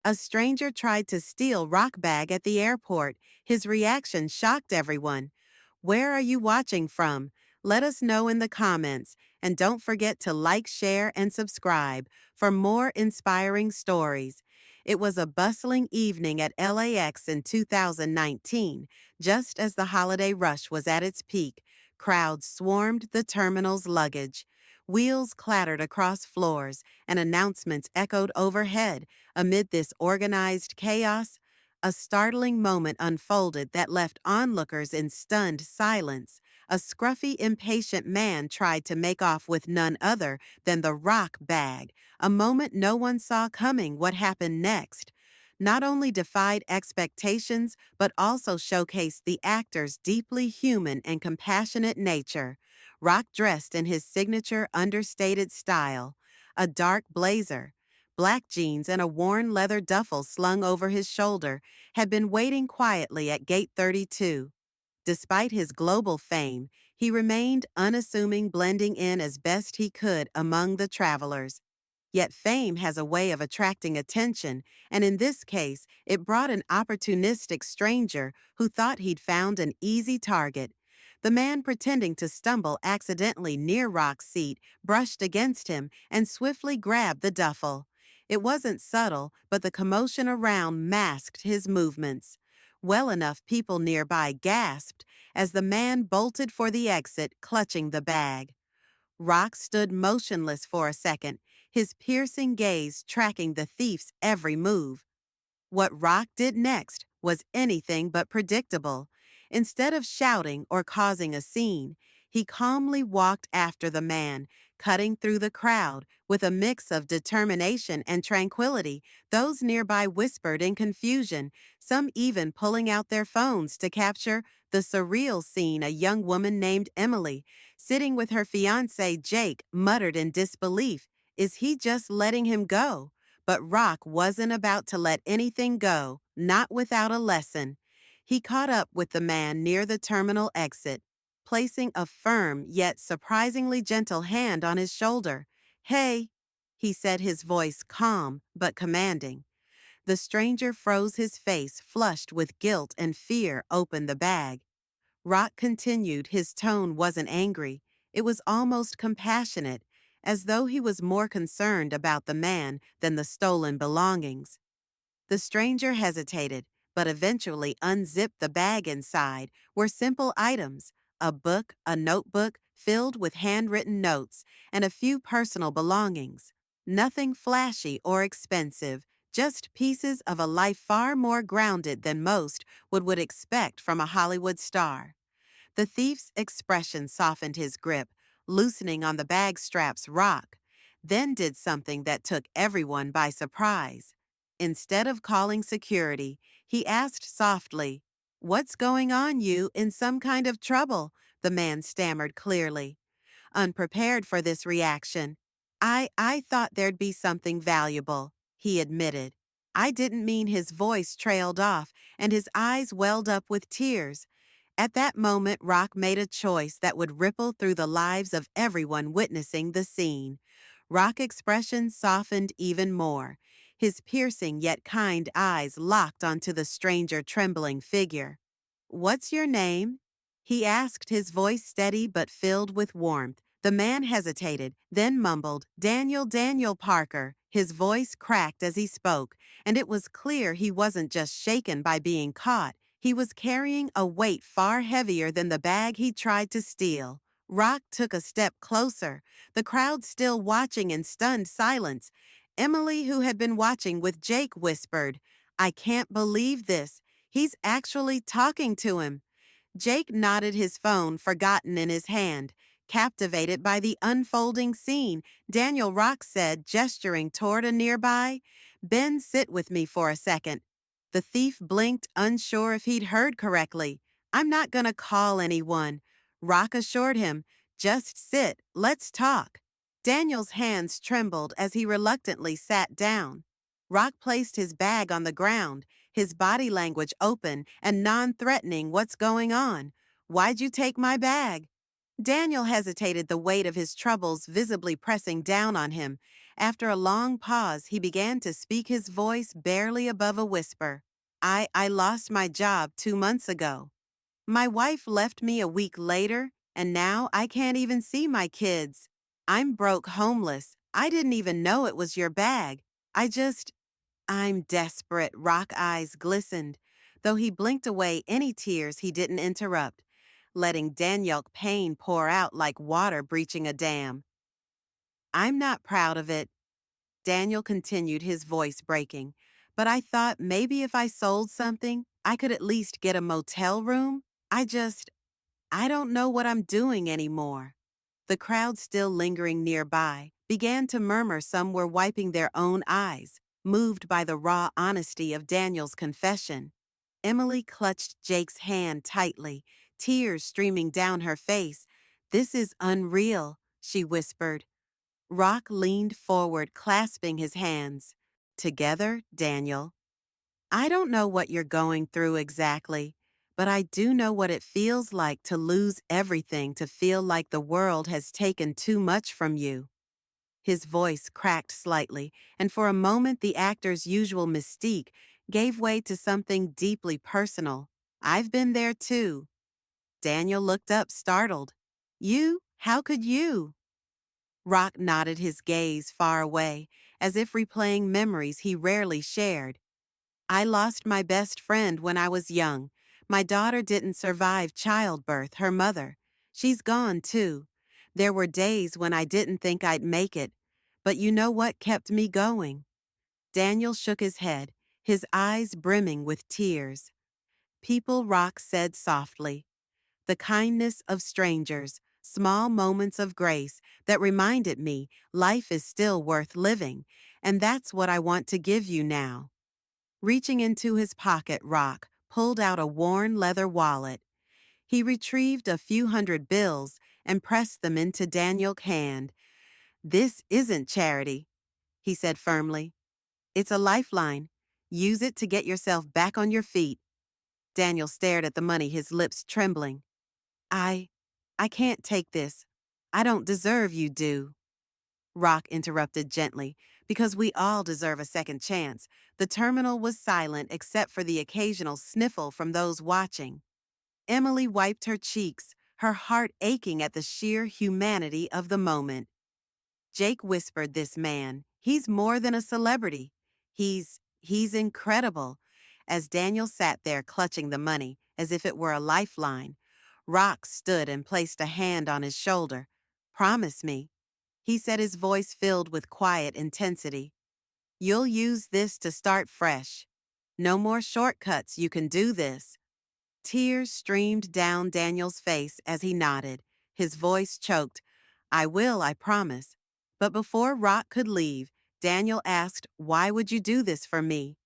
A stranger tried to steal Rock bag at the airport. His reaction shocked everyone. Where are you watching from? Let us know in the comments. And don't forget to like, share, and subscribe for more inspiring stories. It was a bustling evening at LAX in 2019, just as the holiday rush was at its peak. Crowds swarmed the terminal's luggage. Wheels clattered across floors, and announcements echoed overhead. Amid this organized chaos, a startling moment unfolded that left onlookers in stunned silence. A scruffy, impatient man tried to make off with none other than the Rock bag, a moment no one saw coming. What happened next not only defied expectations, but also showcased the actor's deeply human and compassionate nature. Rock dressed in his signature understated style, a dark blazer, black jeans, and a worn leather duffel slung over his shoulder, had been waiting quietly at Gate 32. Despite his global fame, he remained unassuming, blending in as best he could among the travelers. Yet fame has a way of attracting attention, and in this case, it brought an opportunistic stranger who thought he'd found an easy target. The man pretending to stumble accidentally near Rock's seat brushed against him and swiftly grabbed the duffel. It wasn't subtle, but the commotion around masked his movements. Well enough people nearby gasped as the man bolted for the exit, clutching the bag. Rock stood motionless for a second, his piercing gaze tracking the thief's every move. What Rock did next was anything but predictable. Instead of shouting or causing a scene, he calmly walked after the man, cutting through the crowd with a mix of determination and tranquility. Those nearby whispered in confusion, some even pulling out their phones to capture the surreal scene. A young woman named Emily, sitting with her fiancé Jake, muttered in disbelief. Is he just letting him go? But Rock wasn't about to let anything go, not without a lesson. He caught up with the man near the terminal exit, placing a firm yet surprisingly gentle hand on his shoulder. "Hey," he said, his voice calm but commanding. The stranger froze, his face flushed with guilt and fear. "Open the bag." Rock continued. His tone wasn't angry. It was almost compassionate, as though he was more concerned about the man than the stolen belongings. The stranger hesitated, but eventually unzipped the bag. Inside were simple items: a book, a notebook filled with handwritten notes, and a few personal belongings. Nothing flashy or expensive, just pieces of a life far more grounded than most would expect from a Hollywood star. The thief's expression softened, his grip loosening on the bag straps. Rock then did something that took everyone by surprise. Instead of calling security, he asked softly, "What's going on? You in some kind of trouble?" The man stammered clearly, unprepared for this reaction. I thought there'd be something valuable," he admitted. "I didn't mean." His voice trailed off, and his eyes welled up with tears. At that moment, Rock made a choice that would ripple through the lives of everyone witnessing the scene. Rock's expression softened even more. His piercing yet kind eyes locked onto the stranger, trembling figure. "What's your name?" he asked, his voice steady but filled with warmth. The man hesitated, then mumbled, Daniel Parker." His voice cracked as he spoke, and it was clear he wasn't just shaken by being caught. He was carrying a weight far heavier than the bag he tried to steal. Rock took a step closer, the crowd still watching in stunned silence. Emily, who had been watching with Jake, whispered, "I can't believe this. He's actually talking to him." Jake nodded, his phone forgotten in his hand, captivated by the unfolding scene. "Daniel," Rock said, gesturing toward a nearby. "Ben, sit with me for a second." The thief blinked, unsure if he'd heard correctly. "I'm not gonna call anyone," Rock assured him. "Just sit, let's talk." Daniel's hands trembled as he reluctantly sat down. Rock placed his bag on the ground, his body language open and non-threatening. "What's going on? Why'd you take my bag?" Daniel hesitated, the weight of his troubles visibly pressing down on him. After a long pause, he began to speak, his voice barely above a whisper. I lost my job 2 months ago. My wife left me a week later, and now I can't even see my kids. I'm broke homeless. I didn't even know it was your bag. I'm desperate. Rock eyes glistened, though he blinked away any tears he didn't interrupt, letting Daniel pain pour out like water breaching a dam. I'm not proud of it, Daniel continued, his voice breaking. But I thought maybe if I sold something, I could at least get a motel room. I don't know what I'm doing anymore. The crowd, still lingering nearby, began to murmur. Some were wiping their own eyes, moved by the raw honesty of Daniel's confession. Emily clutched Jake's hand tightly, tears streaming down her face. "This is unreal," she whispered. Rock leaned forward, clasping his hands. "Together, Daniel. I don't know what you're going through exactly, but I do know what it feels like to lose everything, to feel like the world has taken too much from you." His voice cracked slightly, and for a moment the actor's usual mystique gave way to something deeply personal. "I've been there too." Daniel looked up, startled. "You? How could you?" Rock nodded, his gaze far away, as if replaying memories he rarely shared. "I lost my best friend when I was young. My daughter didn't survive childbirth, her mother. She's gone too. There were days when I didn't think I'd make it. But you know what kept me going?" Daniel shook his head, his eyes brimming with tears. "People," Rock said softly. "The kindness of strangers, small moments of grace that reminded me life is still worth living, and that's what I want to give you now." Reaching into his pocket, Rock pulled out a worn leather wallet. He retrieved a few hundred bills and pressed them into Daniel's hand. "This isn't charity," he said firmly. "It's a lifeline. Use it to get yourself back on your feet." Daniel stared at the money, his lips trembling. I I can't take this. I don't deserve you do." Rock interrupted gently, "Because we all deserve a second chance." The terminal was silent except for the occasional sniffle from those watching. Emily wiped her cheeks, her heart aching at the sheer humanity of the moment. Jake whispered, "This man, he's more than a celebrity. He's incredible." As Daniel sat there clutching the money as if it were a lifeline, Rock stood and placed a hand on his shoulder. "Promise me," he said, his voice filled with quiet intensity. "You'll use this to start fresh. No more shortcuts, you can do this." Tears streamed down Daniel's face as he nodded, his voice choked. "I will, I promise." But before Rock could leave, Daniel asked, "Why would you do this for me?"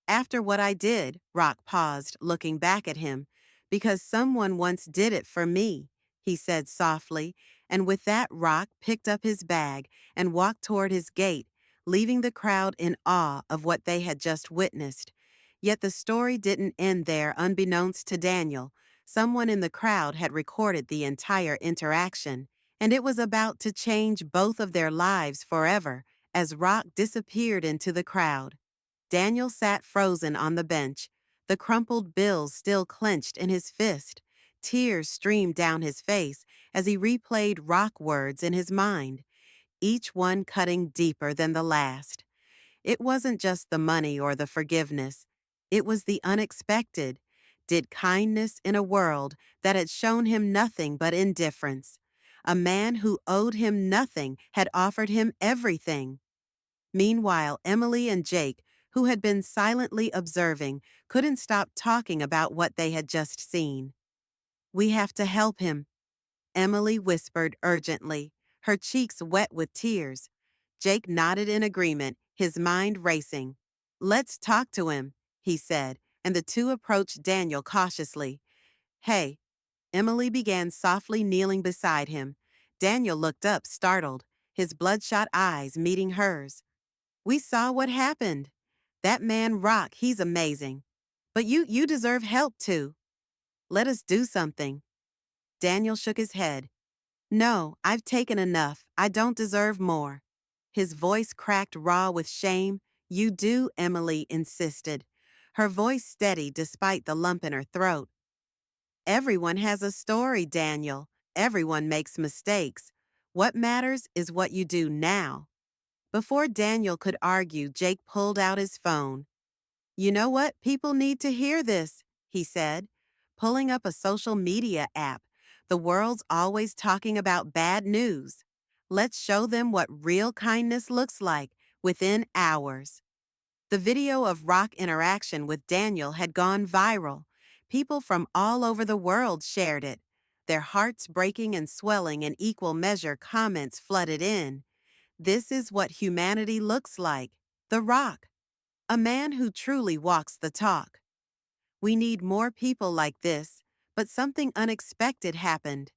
"After what I did," Rock paused, looking back at him. "Because someone once did it for me," he said softly, and with that Rock picked up his bag and walked toward his gate, leaving the crowd in awe of what they had just witnessed. Yet the story didn't end there. Unbeknownst to Daniel, someone in the crowd had recorded the entire interaction, and it was about to change both of their lives forever. As Rock disappeared into the crowd, Daniel sat frozen on the bench, the crumpled bills still clenched in his fist. Tears streamed down his face as he replayed Rock words in his mind, each one cutting deeper than the last. It wasn't just the money or the forgiveness. It was the unexpected. Did kindness in a world that had shown him nothing but indifference. A man who owed him nothing had offered him everything. Meanwhile, Emily and Jake, who had been silently observing, couldn't stop talking about what they had just seen. "We have to help him," Emily whispered urgently, her cheeks wet with tears. Jake nodded in agreement, his mind racing. "Let's talk to him," he said, and the two approached Daniel cautiously. "Hey," Emily began softly, kneeling beside him. Daniel looked up, startled, his bloodshot eyes meeting hers. "We saw what happened. That man Rock, he's amazing. But you deserve help too. Let us do something." Daniel shook his head. "No, I've taken enough. I don't deserve more." His voice cracked raw with shame. You do, Emily insisted, her voice steady despite the lump in her throat. Everyone has a story, Daniel. Everyone makes mistakes. What matters is what you do now. Before Daniel could argue, Jake pulled out his phone. You know what? People need to hear this, he said, pulling up a social media app. The world's always talking about bad news. Let's show them what real kindness looks like within hours. The video of Rock's interaction with Daniel had gone viral. People from all over the world shared it. Their hearts breaking and swelling in equal measure, comments flooded in. This is what humanity looks like. The Rock. A man who truly walks the talk. We need more people like this, but something unexpected happened.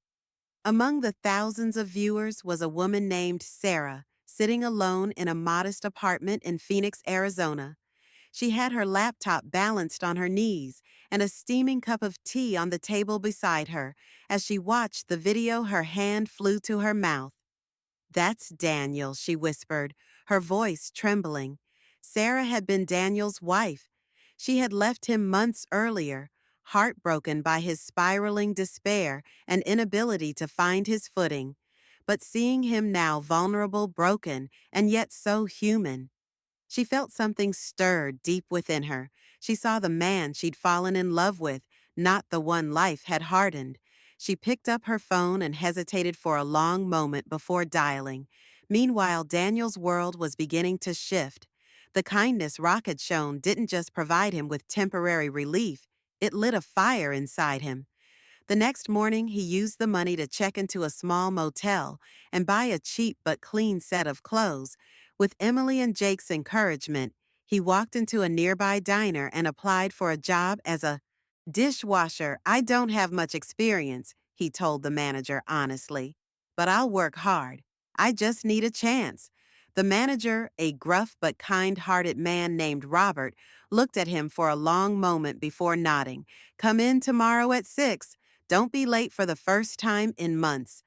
Among the thousands of viewers was a woman named Sarah, sitting alone in a modest apartment in Phoenix, Arizona. She had her laptop balanced on her knees and a steaming cup of tea on the table beside her. As she watched the video, her hand flew to her mouth. That's Daniel, she whispered, her voice trembling. Sarah had been Daniel's wife. She had left him months earlier, heartbroken by his spiraling despair and inability to find his footing. But seeing him now vulnerable, broken, and yet so human, she felt something stir deep within her. She saw the man she'd fallen in love with, not the one life had hardened. She picked up her phone and hesitated for a long moment before dialing. Meanwhile, Daniel's world was beginning to shift. The kindness Rock had shown didn't just provide him with temporary relief, it lit a fire inside him. The next morning, he used the money to check into a small motel and buy a cheap but clean set of clothes. With Emily and Jake's encouragement, he walked into a nearby diner and applied for a job as a dishwasher. I don't have much experience, he told the manager honestly, but I'll work hard. I just need a chance. The manager, a gruff but kind-hearted man named Robert, looked at him for a long moment before nodding. Come in tomorrow at 6. Don't be late for the first time in months.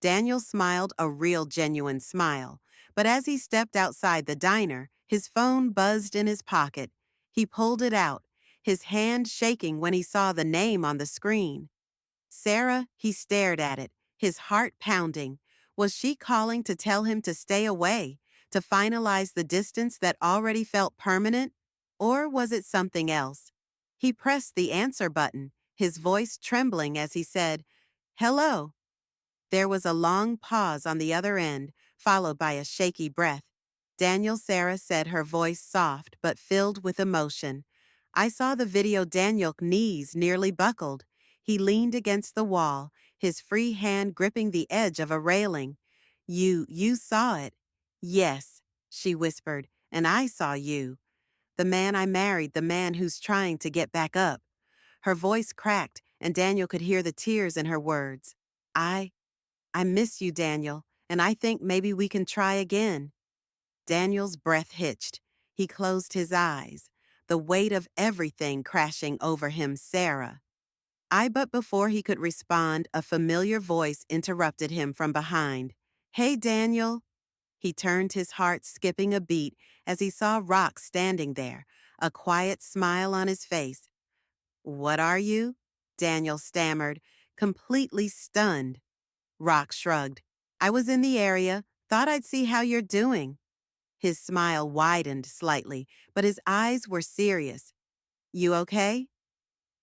Daniel smiled a real genuine smile, but as he stepped outside the diner, his phone buzzed in his pocket. He pulled it out, his hand shaking when he saw the name on the screen. Sarah, he stared at it, his heart pounding. Was she calling to tell him to stay away, to finalize the distance that already felt permanent? Or was it something else? He pressed the answer button, his voice trembling as he said, "Hello." There was a long pause on the other end, followed by a shaky breath. Daniel, Sarah said, her voice soft but filled with emotion. I saw the video. Daniel's knees nearly buckled. He leaned against the wall, his free hand gripping the edge of a railing. You saw it. Yes, she whispered, and I saw you. The man I married, the man who's trying to get back up. Her voice cracked, and Daniel could hear the tears in her words. I miss you, Daniel, and I think maybe we can try again. Daniel's breath hitched. He closed his eyes, the weight of everything crashing over him. Sarah. But before he could respond, a familiar voice interrupted him from behind. Hey, Daniel. He turned, his heart skipping a beat as he saw Rock standing there, a quiet smile on his face. What are you? Daniel stammered, completely stunned. Rock shrugged. I was in the area, thought I'd see how you're doing. His smile widened slightly, but his eyes were serious. You okay?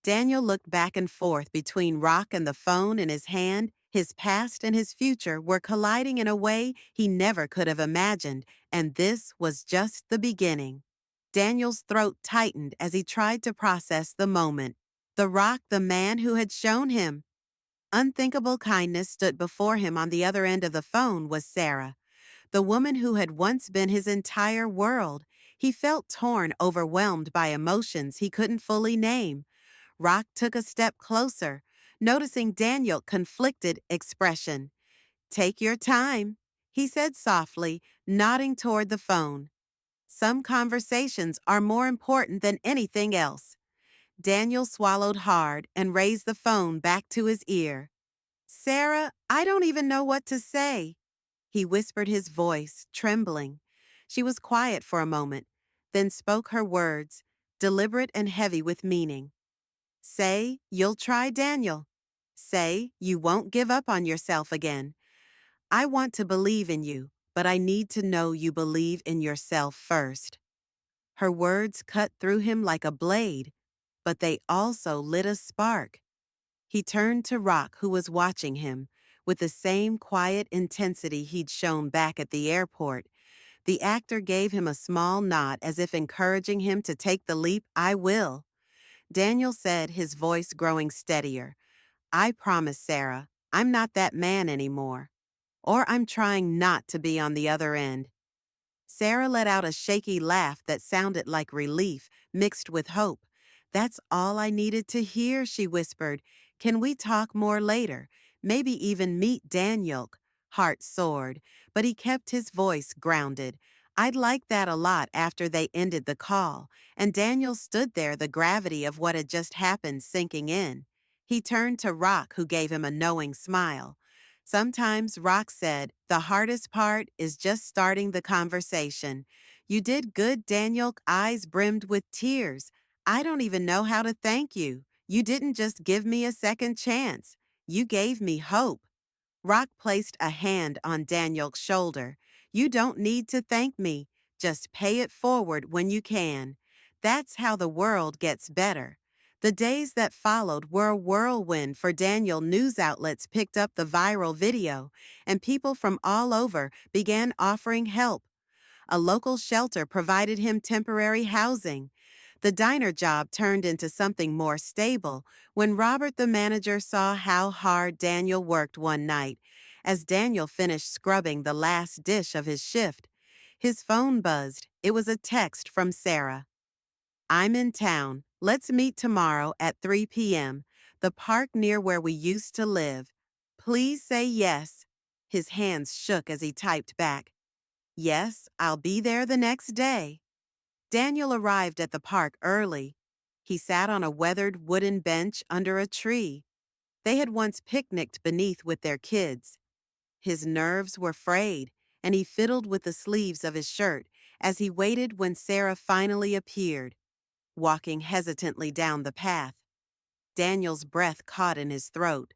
Daniel looked back and forth between Rock and the phone in his hand. His past and his future were colliding in a way he never could have imagined, and this was just the beginning. Daniel's throat tightened as he tried to process the moment. The Rock, the man who had shown him unthinkable kindness, stood before him. On the other end of the phone was Sarah, the woman who had once been his entire world. He felt torn, overwhelmed by emotions he couldn't fully name. Rock took a step closer, noticing Daniel's conflicted expression. Take your time, he said softly, nodding toward the phone. Some conversations are more important than anything else. Daniel swallowed hard and raised the phone back to his ear. Sarah, I don't even know what to say. He whispered his voice, trembling. She was quiet for a moment, then spoke her words, deliberate and heavy with meaning. Say, you'll try, Daniel. Say, you won't give up on yourself again. I want to believe in you, but I need to know you believe in yourself first. Her words cut through him like a blade, but they also lit a spark. He turned to Rock, who was watching him, with the same quiet intensity he'd shown back at the airport. The actor gave him a small nod as if encouraging him to take the leap. I will. Daniel said, his voice growing steadier. I promise, Sarah, I'm not that man anymore. Or I'm trying not to be on the other end. Sarah let out a shaky laugh that sounded like relief, mixed with hope. That's all I needed to hear, she whispered. Can we talk more later? Maybe even meet Daniel. Heart soared, but he kept his voice grounded. I'd like that a lot after they ended the call, and Daniel stood there, the gravity of what had just happened sinking in. He turned to Rock, who gave him a knowing smile. Sometimes, Rock said, the hardest part is just starting the conversation. You did good, Daniel, eyes brimmed with tears. I don't even know how to thank you. You didn't just give me a second chance. You gave me hope. Rock placed a hand on Daniel's shoulder. You don't need to thank me. Just pay it forward when you can. That's how the world gets better. The days that followed were a whirlwind for Daniel. News outlets picked up the viral video, and people from all over began offering help. A local shelter provided him temporary housing. The diner job turned into something more stable when Robert, the manager, saw how hard Daniel worked one night. As Daniel finished scrubbing the last dish of his shift, his phone buzzed. It was a text from Sarah. I'm in town. Let's meet tomorrow at 3 p.m. The park near where we used to live. Please say yes. His hands shook as he typed back. Yes, I'll be there the next day. Daniel arrived at the park early. He sat on a weathered wooden bench under a tree. They had once picnicked beneath with their kids. His nerves were frayed, and he fiddled with the sleeves of his shirt as he waited when Sarah finally appeared, walking hesitantly down the path. Daniel's breath caught in his throat.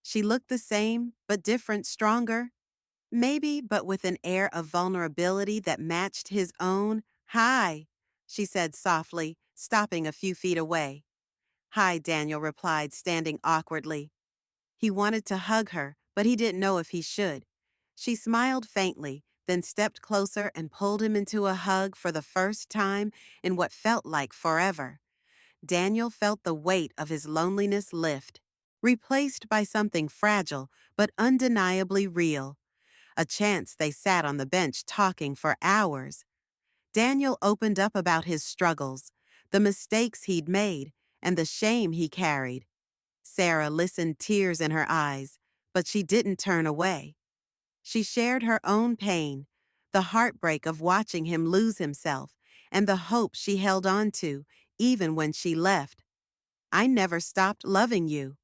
She looked the same, but different, stronger. Maybe, but with an air of vulnerability that matched his own. Hi, she said softly, stopping a few feet away. Hi, Daniel replied, standing awkwardly. He wanted to hug her, but he didn't know if he should. She smiled faintly, then stepped closer and pulled him into a hug for the first time in what felt like forever. Daniel felt the weight of his loneliness lift, replaced by something fragile but undeniably real. A chance they sat on the bench talking for hours. Daniel opened up about his struggles, the mistakes he'd made, and the shame he carried. Sarah listened, tears in her eyes, but she didn't turn away. She shared her own pain, the heartbreak of watching him lose himself, and the hope she held on to, even when she left. I never stopped loving you,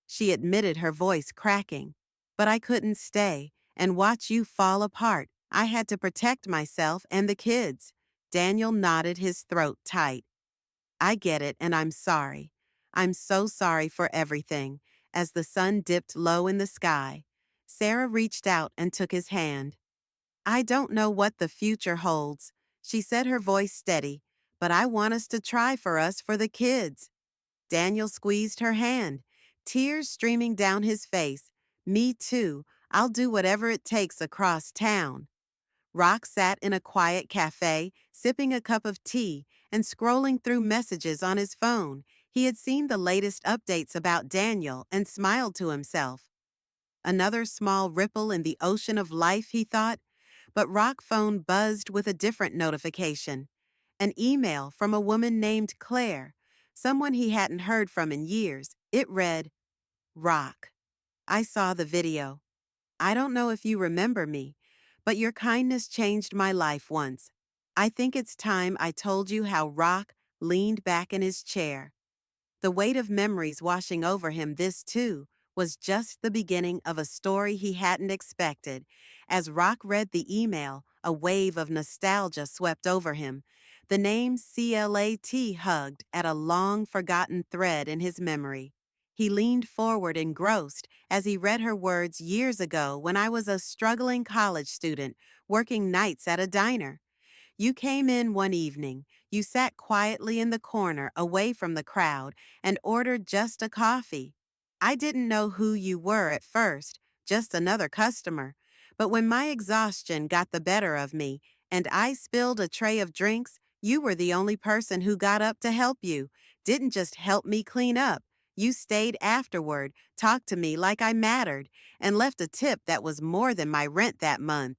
she admitted, her voice cracking. But I couldn't stay and watch you fall apart. I had to protect myself and the kids. Daniel nodded, his throat tight. I get it, and I'm sorry. I'm so sorry for everything. As the sun dipped low in the sky, Sarah reached out and took his hand. I don't know what the future holds, she said, her voice steady, but I want us to try for the kids. Daniel squeezed her hand, tears streaming down his face. Me too. I'll do whatever it takes across town. Rock sat in a quiet cafe, sipping a cup of tea and scrolling through messages on his phone. He had seen the latest updates about Daniel and smiled to himself. Another small ripple in the ocean of life, he thought, but Rock's phone buzzed with a different notification. An email from a woman named Claire, someone he hadn't heard from in years. It read, Rock, I saw the video. I don't know if you remember me, but your kindness changed my life once. I think it's time I told you how. Rock leaned back in his chair, the weight of memories washing over him. This, too, was just the beginning of a story he hadn't expected. As Rock read the email, a wave of nostalgia swept over him. The name CLAT hugged at a long forgotten thread in his memory. He leaned forward engrossed as he read her words years ago when I was a struggling college student working nights at a diner. You came in one evening. You sat quietly in the corner away from the crowd and ordered just a coffee. I didn't know who you were at first, just another customer. But when my exhaustion got the better of me and I spilled a tray of drinks, you were the only person who got up to help you. Didn't just help me clean up. You stayed afterward, talked to me like I mattered, and left a tip that was more than my rent that month.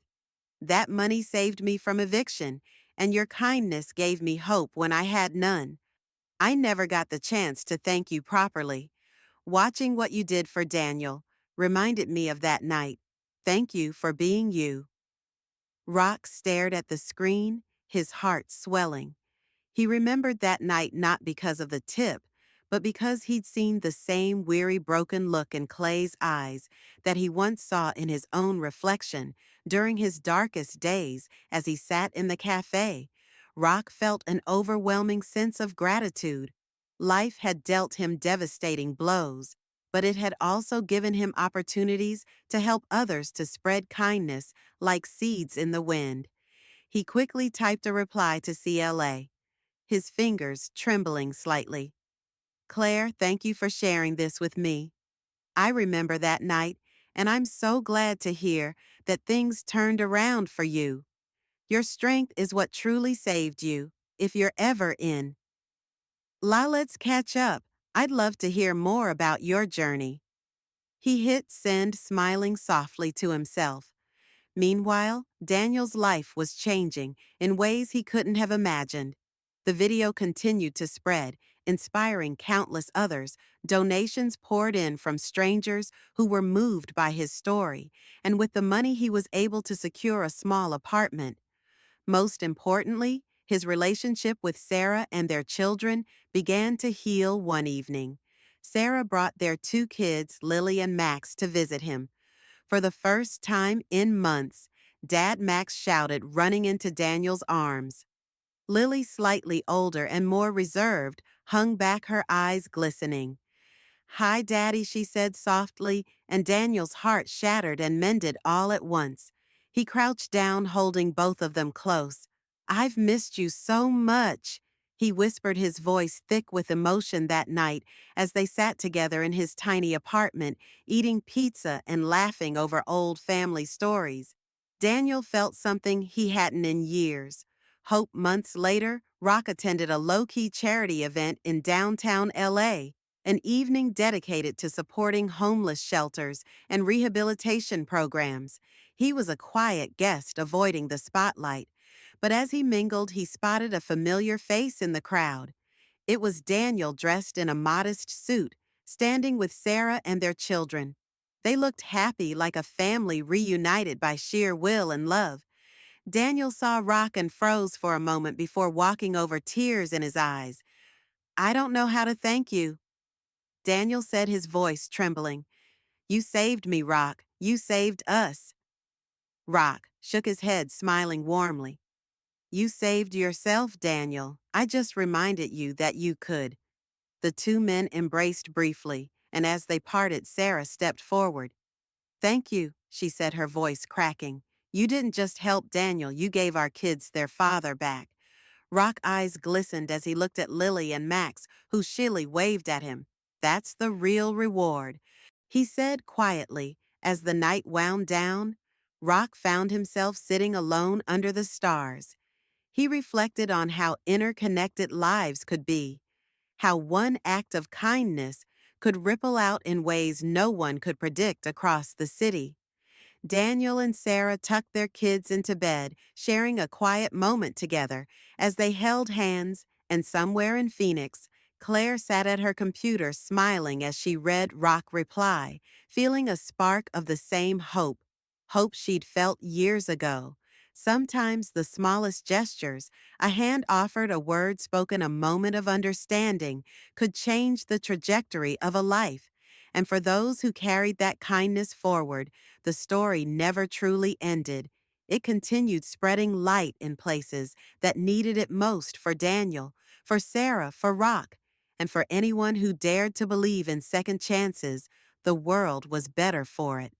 That money saved me from eviction, and your kindness gave me hope when I had none. I never got the chance to thank you properly. Watching what you did for Daniel reminded me of that night. Thank you for being you. Rock stared at the screen, his heart swelling. He remembered that night not because of the tip, but because he'd seen the same weary, broken look in Clay's eyes that he once saw in his own reflection during his darkest days as he sat in the cafe. Rock felt an overwhelming sense of gratitude. Life had dealt him devastating blows, but it had also given him opportunities to help others to spread kindness like seeds in the wind. He quickly typed a reply to CLA, his fingers trembling slightly. Claire, thank you for sharing this with me. I remember that night, and I'm so glad to hear that things turned around for you. Your strength is what truly saved you, if you're ever in. Let's catch up. I'd love to hear more about your journey. He hit send, smiling softly to himself. Meanwhile, Daniel's life was changing in ways he couldn't have imagined. The video continued to spread, inspiring countless others. Donations poured in from strangers who were moved by his story, and with the money he was able to secure a small apartment. Most importantly, his relationship with Sarah and their children began to heal one evening. Sarah brought their two kids, Lily and Max, to visit him. For the first time in months, Dad Max shouted, running into Daniel's arms. Lily, slightly older and more reserved, hung back, her eyes glistening. Hi, Daddy, she said softly, and Daniel's heart shattered and mended all at once. He crouched down, holding both of them close. I've missed you so much, he whispered, his voice thick with emotion that night as they sat together in his tiny apartment, eating pizza and laughing over old family stories. Daniel felt something he hadn't in years. Hope. Months later, Rock attended a low-key charity event in downtown LA, an evening dedicated to supporting homeless shelters and rehabilitation programs. He was a quiet guest, avoiding the spotlight, but as he mingled, he spotted a familiar face in the crowd. It was Daniel, dressed in a modest suit, standing with Sarah and their children. They looked happy, like a family reunited by sheer will and love. Daniel saw Rock and froze for a moment before walking over, tears in his eyes. I don't know how to thank you, Daniel said, his voice trembling. You saved me, Rock. You saved us. Rock shook his head, smiling warmly. You saved yourself, Daniel. I just reminded you that you could. The two men embraced briefly, and as they parted, Sarah stepped forward. Thank you, she said, her voice cracking. You didn't just help Daniel, you gave our kids their father back. Rock's eyes glistened as he looked at Lily and Max, who shilly waved at him. That's the real reward, he said quietly. As the night wound down, Rock found himself sitting alone under the stars. He reflected on how interconnected lives could be, how one act of kindness could ripple out in ways no one could predict across the city. Daniel and Sarah tucked their kids into bed, sharing a quiet moment together as they held hands, and somewhere in Phoenix, Claire sat at her computer smiling as she read Rock's reply, feeling a spark of the same hope she'd felt years ago. Sometimes the smallest gestures, a hand offered, a word spoken, a moment of understanding, could change the trajectory of a life. And for those who carried that kindness forward, the story never truly ended. It continued spreading light in places that needed it most for Daniel, for Sarah, for Rock, and for anyone who dared to believe in second chances. The world was better for it.